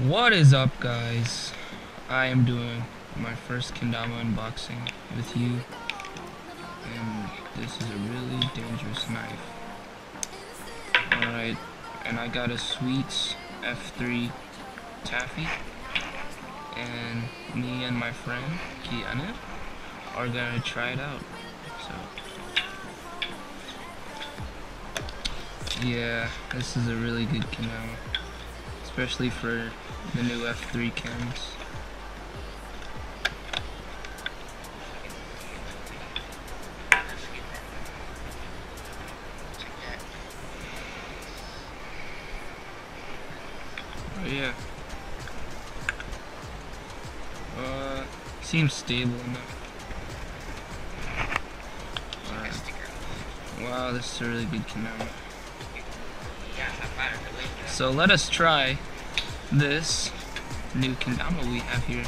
What is up, guys? I am doing my first kendama unboxing with you, and this is a really dangerous knife. Alright, and I got a Sweets F3 Taffy, and me and my friend Kiana are gonna try it out. So yeah, this is a really good kendama, especially for the new F3 cams. Oh yeah. Seems stable enough. Wow, this is a really good kendama. So let us try this new kendama we have here.